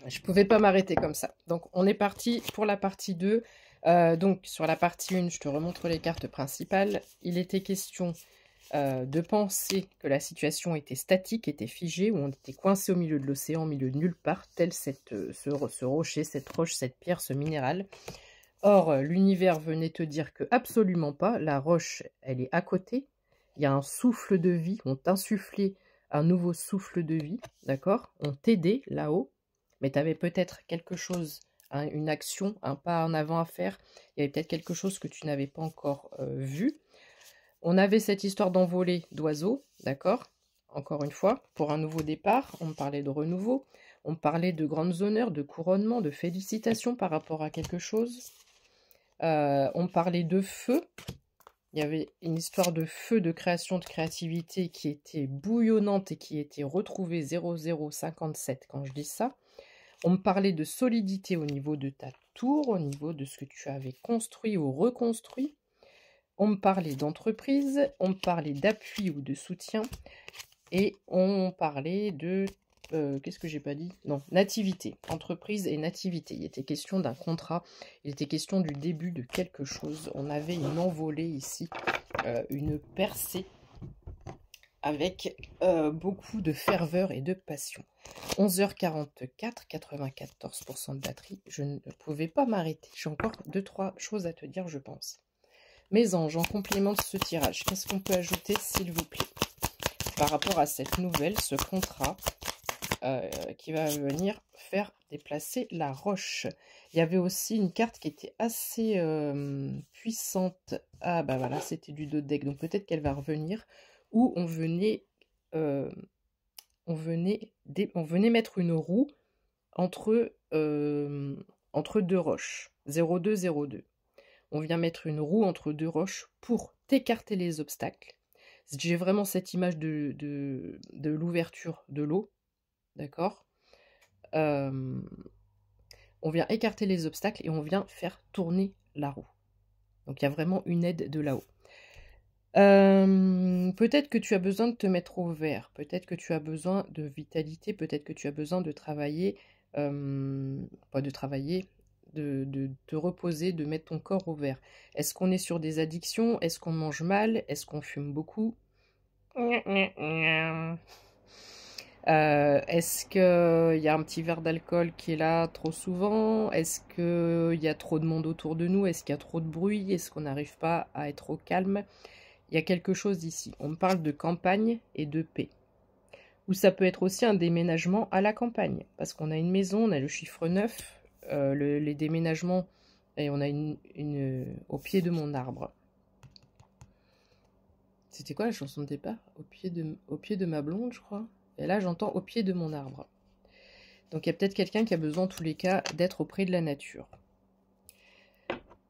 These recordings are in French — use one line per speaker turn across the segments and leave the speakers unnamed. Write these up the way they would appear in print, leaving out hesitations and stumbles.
Je pouvais pas m'arrêter comme ça. Donc, on est parti pour la partie 2. Donc, sur la partie 1, je te remontre les cartes principales. Il était question de penser que la situation était statique, était figée, où on était coincé au milieu de l'océan, au milieu de nulle part, tel ce rocher, cette roche, cette pierre, ce minéral. Or, l'univers venait te dire que absolument pas, la roche, elle est à côté. Il y a un souffle de vie, on t'insufflait un nouveau souffle de vie, d'accord? On t'aidait là-haut, mais tu avais peut-être quelque chose, hein, une action, un pas en avant à faire. Il y avait peut-être quelque chose que tu n'avais pas encore vu. On avait cette histoire d'envolée d'oiseaux, d'accord? Encore une fois, pour un nouveau départ, on me parlait de renouveau, on me parlait de grandes honneurs, de couronnement, de félicitations par rapport à quelque chose. On me parlait de feu. Il y avait une histoire de feu, de création, de créativité qui était bouillonnante et qui était retrouvée 0057 quand je dis ça. On me parlait de solidité au niveau de ta tour, au niveau de ce que tu avais construit ou reconstruit. On me parlait d'entreprise, on me parlait d'appui ou de soutien, et on parlait de... qu'est-ce que j'ai pas dit? Non, nativité, entreprise et nativité. Il était question d'un contrat, il était question du début de quelque chose. On avait une envolée ici, une percée, avec beaucoup de ferveur et de passion. 11h44, 94% de batterie, je ne pouvais pas m'arrêter. J'ai encore 2-3 choses à te dire, je pense. Mes anges, en complément de ce tirage, qu'est-ce qu'on peut ajouter, s'il vous plaît, par rapport à cette nouvelle, ce contrat qui va venir faire déplacer la roche? Il y avait aussi une carte qui était assez puissante. Ah bah voilà, c'était du dos de deck, donc peut-être qu'elle va revenir, où on venait mettre une roue entre deux roches, 0202. On vient mettre une roue entre deux roches pour t'écarter les obstacles. J'ai vraiment cette image de l'ouverture de l'eau, d'accord? On vient écarter les obstacles et on vient faire tourner la roue. Donc il y a vraiment une aide de là-haut. Peut-être que tu as besoin de te mettre au vert, peut-être que tu as besoin de vitalité, peut-être que tu as besoin de travailler, pas de travailler, de te reposer, de mettre ton corps au vert. Est-ce qu'on est sur des addictions? Est-ce qu'on mange mal? Est-ce qu'on fume beaucoup? Est-ce qu'il y a un petit verre d'alcool qui est là trop souvent? Est-ce qu'il y a trop de monde autour de nous? Est-ce qu'il y a trop de bruit? Est-ce qu'on n'arrive pas à être au calme? Il y a quelque chose ici. On me parle de campagne et de paix. Ou ça peut être aussi un déménagement à la campagne. Parce qu'on a une maison, on a le chiffre 9, les déménagements, et on a au pied de mon arbre. C'était quoi la chanson de départ? Au pied de ma blonde, je crois. Et là, j'entends au pied de mon arbre. Donc il y a peut-être quelqu'un qui a besoin, en tous les cas, d'être auprès de la nature.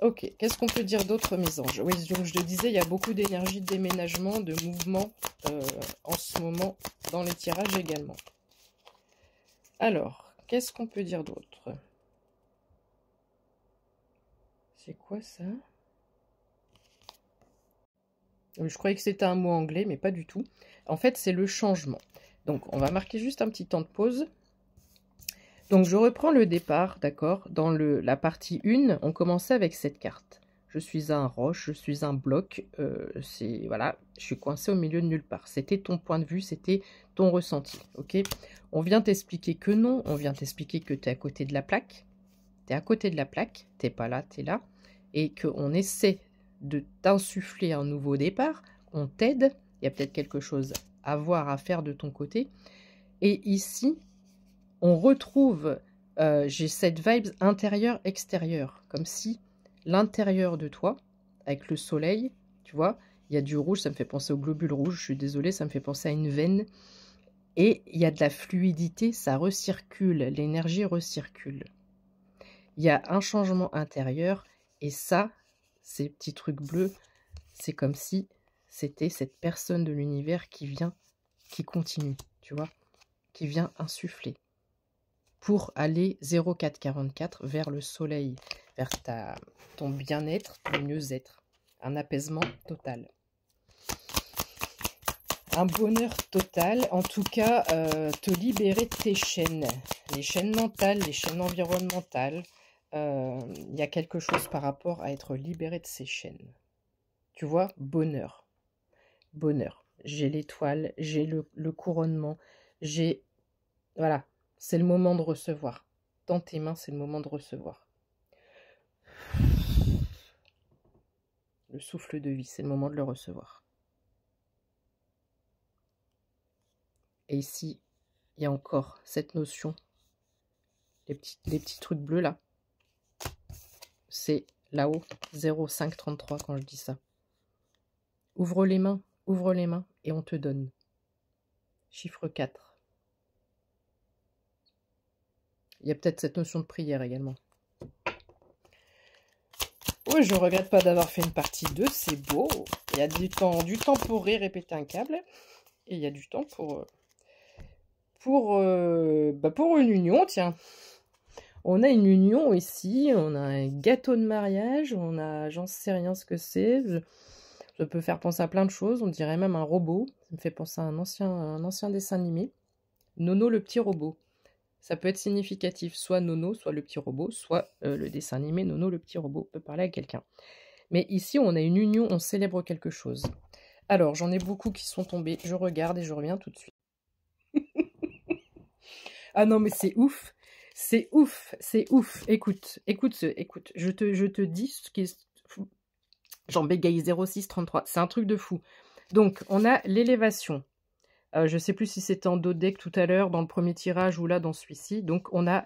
Ok, qu'est-ce qu'on peut dire d'autre, mes anges? Oui, donc je le disais, il y a beaucoup d'énergie de déménagement, de mouvement en ce moment dans les tirages également. Alors, qu'est-ce qu'on peut dire d'autre? C'est quoi ça? Je croyais que c'était un mot anglais, mais pas du tout. En fait, c'est le changement. Donc, on va marquer juste un petit temps de pause. Donc, je reprends le départ, d'accord? Dans la partie 1, on commençait avec cette carte. Je suis un roche, je suis un bloc, voilà, je suis coincé au milieu de nulle part. C'était ton point de vue, c'était ton ressenti, ok? On vient t'expliquer que non, on vient t'expliquer que tu es à côté de la plaque. Tu es à côté de la plaque, t'es pas là, tu es là. Et qu'on essaie de t'insuffler un nouveau départ, on t'aide, il y a peut-être quelque chose à voir, à faire de ton côté. Et ici, on retrouve, j'ai cette vibe intérieur-extérieur, comme si l'intérieur de toi, avec le soleil, tu vois, il y a du rouge, ça me fait penser au globule rouge, je suis désolée, ça me fait penser à une veine, et il y a de la fluidité, ça recircule, l'énergie recircule. Il y a un changement intérieur, et ça, ces petits trucs bleus, c'est comme si c'était cette personne de l'univers qui vient, qui continue, tu vois, qui vient insuffler pour aller 0444 vers le soleil, vers ton bien-être, ton mieux-être, un apaisement total. Un bonheur total, en tout cas, te libérer de tes chaînes, les chaînes mentales, les chaînes environnementales. Il y a quelque chose par rapport à être libéré de ces chaînes. Tu vois, bonheur, bonheur. J'ai l'étoile, j'ai le couronnement, j'ai... Voilà, c'est le moment de recevoir. Dans tes mains, c'est le moment de recevoir. Le souffle de vie, c'est le moment de le recevoir. Et ici, il y a encore cette notion, les petits trucs bleus là. C'est là-haut, 0533 quand je dis ça. Ouvre les mains et on te donne. Chiffre 4. Il y a peut-être cette notion de prière également. Oui, je regrette pas d'avoir fait une partie 2, c'est beau. Il y a du temps pour répéter un câble. Et il y a du temps pour une union, tiens. On a une union ici, on a un gâteau de mariage, on a, j'en sais rien ce que c'est. Ça peut faire penser à plein de choses, on dirait même un robot. Ça me fait penser à un ancien dessin animé. Nono le petit robot. Ça peut être significatif, soit Nono, soit le petit robot, soit le dessin animé Nono le petit robot peut parler à quelqu'un. Mais ici, on a une union, on célèbre quelque chose. Alors, j'en ai beaucoup qui sont tombés, je regarde et je reviens tout de suite. Ah non, mais c'est ouf, c'est ouf, c'est ouf. Écoute, je te dis ce qui est... J'en bégaye 0633, c'est un truc de fou. Donc, on a l'élévation. Je ne sais plus si c'était en dos de deck tout à l'heure, dans le premier tirage ou là dans celui-ci. Donc, on a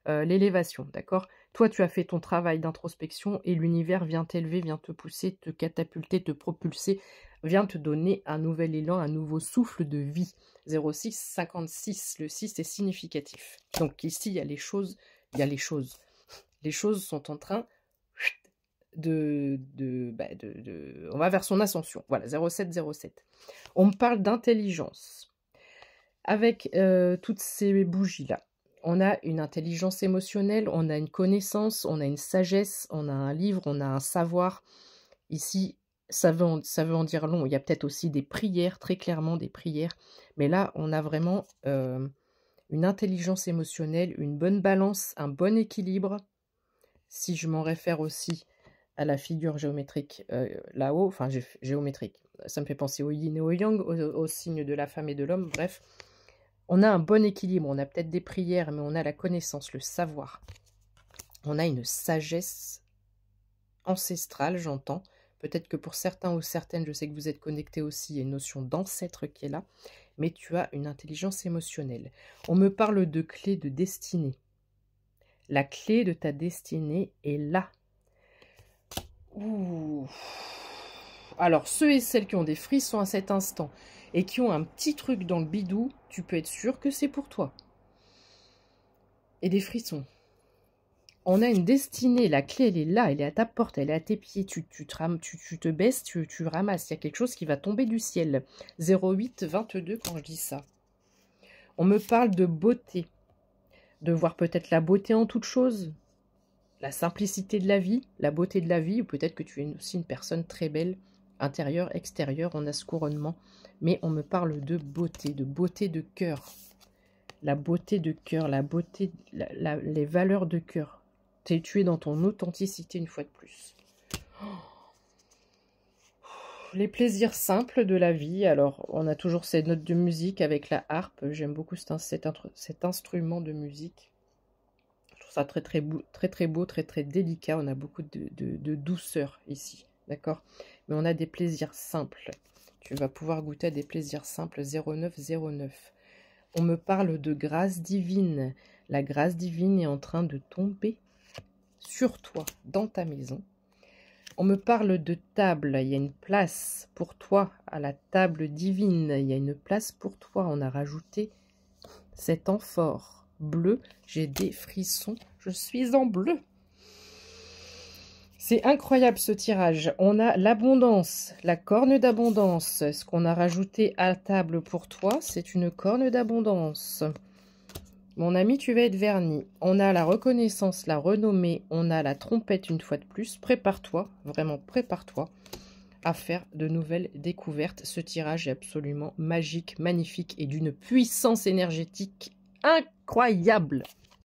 l'élévation, d'accord? Toi, tu as fait ton travail d'introspection et l'univers vient t'élever, vient te pousser, te catapulter, te propulser, vient te donner un nouvel élan, un nouveau souffle de vie. 0656, le 6 est significatif. Donc ici, il y a les choses, Les choses sont en train on va vers son ascension. Voilà, 0707. On me parle d'intelligence. Avec toutes ces bougies-là, on a une intelligence émotionnelle, on a une connaissance, on a une sagesse, on a un livre, on a un savoir. Ici, ça veut en dire long. Il y a peut-être aussi des prières, très clairement des prières. Mais là, on a vraiment une intelligence émotionnelle, une bonne balance, un bon équilibre. Si je m'en réfère aussi à la figure géométrique là-haut, enfin géométrique, ça me fait penser au yin et au yang, au signe de la femme et de l'homme, bref. On a un bon équilibre, on a peut-être des prières, mais on a la connaissance, le savoir. On a une sagesse ancestrale, j'entends. Peut-être que pour certains ou certaines, je sais que vous êtes connectés aussi, il y a une notion d'ancêtre qui est là, mais tu as une intelligence émotionnelle. On me parle de clé de destinée. La clé de ta destinée est là. Ouh. Alors, ceux et celles qui ont des frissons à cet instant et qui ont un petit truc dans le bidou, tu peux être sûr que c'est pour toi. Et des frissons. On a une destinée, la clé, elle est là, elle est à ta porte, elle est à tes pieds. Tu te baisses, tu ramasses. Il y a quelque chose qui va tomber du ciel. 0822 quand je dis ça. On me parle de beauté. De voir peut-être la beauté en toute chose. La simplicité de la vie, la beauté de la vie, ou peut-être que tu es aussi une personne très belle, intérieure, extérieure, on a ce couronnement, mais on me parle de beauté de cœur. La beauté de cœur, la beauté, les valeurs de cœur. Tu es dans ton authenticité une fois de plus. Les plaisirs simples de la vie, alors on a toujours ces notes de musique avec la harpe, j'aime beaucoup cet instrument de musique. Ça très très beau, très délicat. On a beaucoup de douceur ici, d'accord? Mais on a des plaisirs simples. Tu vas pouvoir goûter à des plaisirs simples. 0909. On me parle de grâce divine. La grâce divine est en train de tomber sur toi, dans ta maison. On me parle de table. Il y a une place pour toi à la table divine. Il y a une place pour toi. On a rajouté cet amphore bleu, j'ai des frissons, je suis en bleu. C'est incroyable ce tirage. On a l'abondance, la corne d'abondance. Ce qu'on a rajouté à table pour toi, c'est une corne d'abondance. Mon ami, tu vas être verni. On a la reconnaissance, la renommée, on a la trompette une fois de plus. Prépare-toi, vraiment prépare-toi. à faire de nouvelles découvertes. Ce tirage est absolument magique, magnifique et d'une puissance énergétique incroyable.